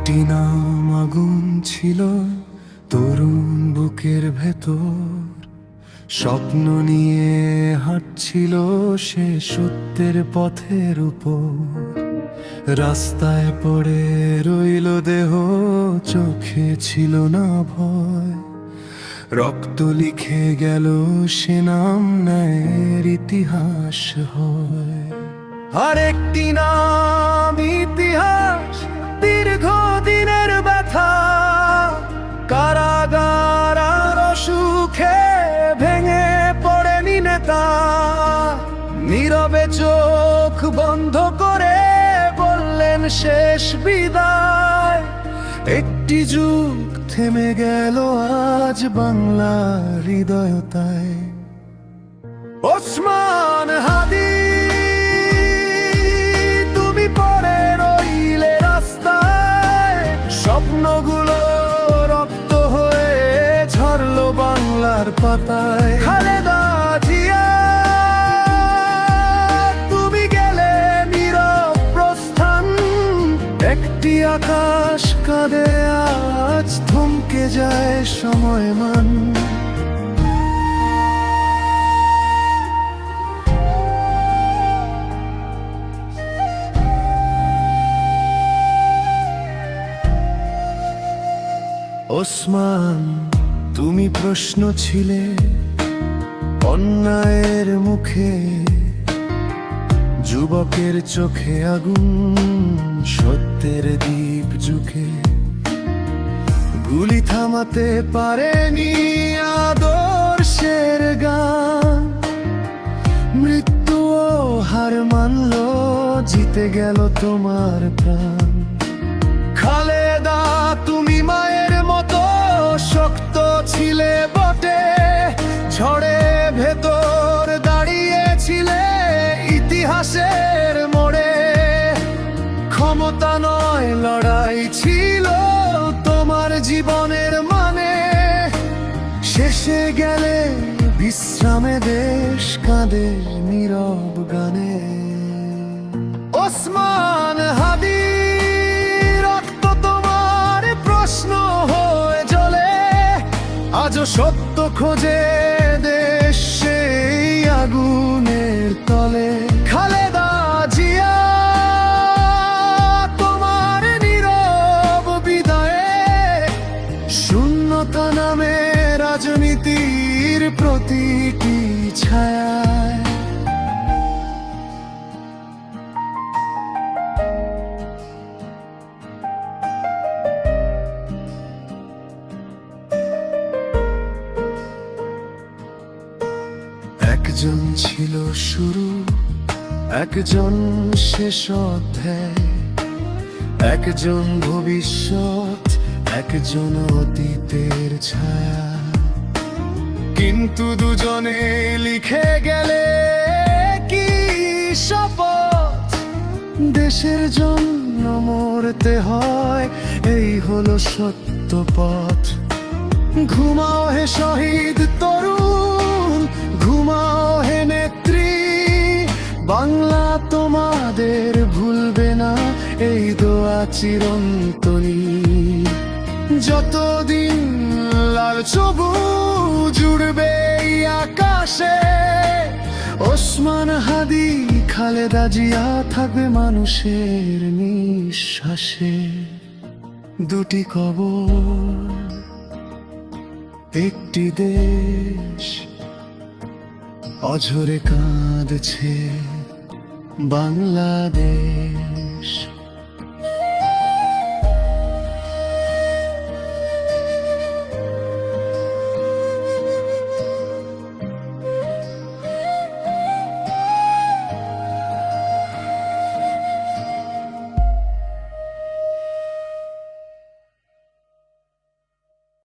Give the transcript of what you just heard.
একটি নাম আগুন ছিল তরুণ বুকের ভেতর, স্বপ্ন নিয়ে হাঁটছিল সে সত্যের পথের উপর। রাস্তায় পড়ে রইল দেহ, চোখে ছিল না ভয়। রক্ত লিখে গেল সে নাম, ন্যায়ের ইতিহাস হয়। আরেকটি নাম ইতিহাস, দীর্ঘদিনের ব্যথা, কারাগার আর অসুখে ভেঙে পড়েনি নেতা। নীরবে চোখ বন্ধ করে বললেন শেষ বিদায়। একটি যুগ থেমে গেল আজ বাংলার হৃদয়তায়। ওসমান হাদি, তুমি পড়ে রইলে রাস্তায়, স্বপ্নগুলো রক্ত হয়ে ঝরলো বাংলার পাতায়। খালেদা জিয়া, তুমি গেলে নীরব প্রস্থান। একটি আকাশ কাঁদে আজ, থমকে যায় সময় মান। ওসমান, তুমি প্রশ্ন ছিলে অন্যায়ের মুখে, যুবকের চোখে আগুন, সত্যের দীপ যুগে। গুলি থামাতে পারেনি আদর্শের গান, মৃত্যুও হার মানল, জিতে গেল তোমার প্রাণ। খালেদা, তুমি মায়ের মতো শক্ত ছিলে বটে, ঝড়ে ভেতর দাঁড়িয়েছিলে ইতিহাসের মোড়ে। ক্ষমতা নয়, লড়াই ছিল তোমার জীবনের মানে। শেষে গেলে বিশ্রামে দেশ কাঁদে নীরব গানে। ওসমান হাদি, রক্ত তোমার প্রশ্ন হয়ে জ্বলে, আজও সত্য খোঁজে দেশ সেই আগুনের তলে। খালেদা জিয়া, তোমার নীরব বিদায়ে শূন্যতা নামে রাজনীতির প্রতিটি ছায়ায়। একজন ছিল শুরু, একজন শেষ অধ্যায়, একজন ভবিষ্যৎ, একজন অতীতের ছায়া। কিন্তু দুজনে লিখে গেলে কি শপথ, দেশের জন্য মরতে হয়, এই হলো সত্য পথ। ঘুমাও হে শহীদ তরুণ, ঘুমাও হে নেত্রী, বাংলা তোমাদের ভুলবে না, এই দোয়া চিরন্তনী। যতদিন লাল সবুজ উড়বে এই আকাশে, ওসমান হাদি, খালেদা জিয়া থাকবে মানুষের নিঃশ্বাসে। দুটি কবর, একটি দেশ, অঝরে কাঁদছে বাংলাদেশ।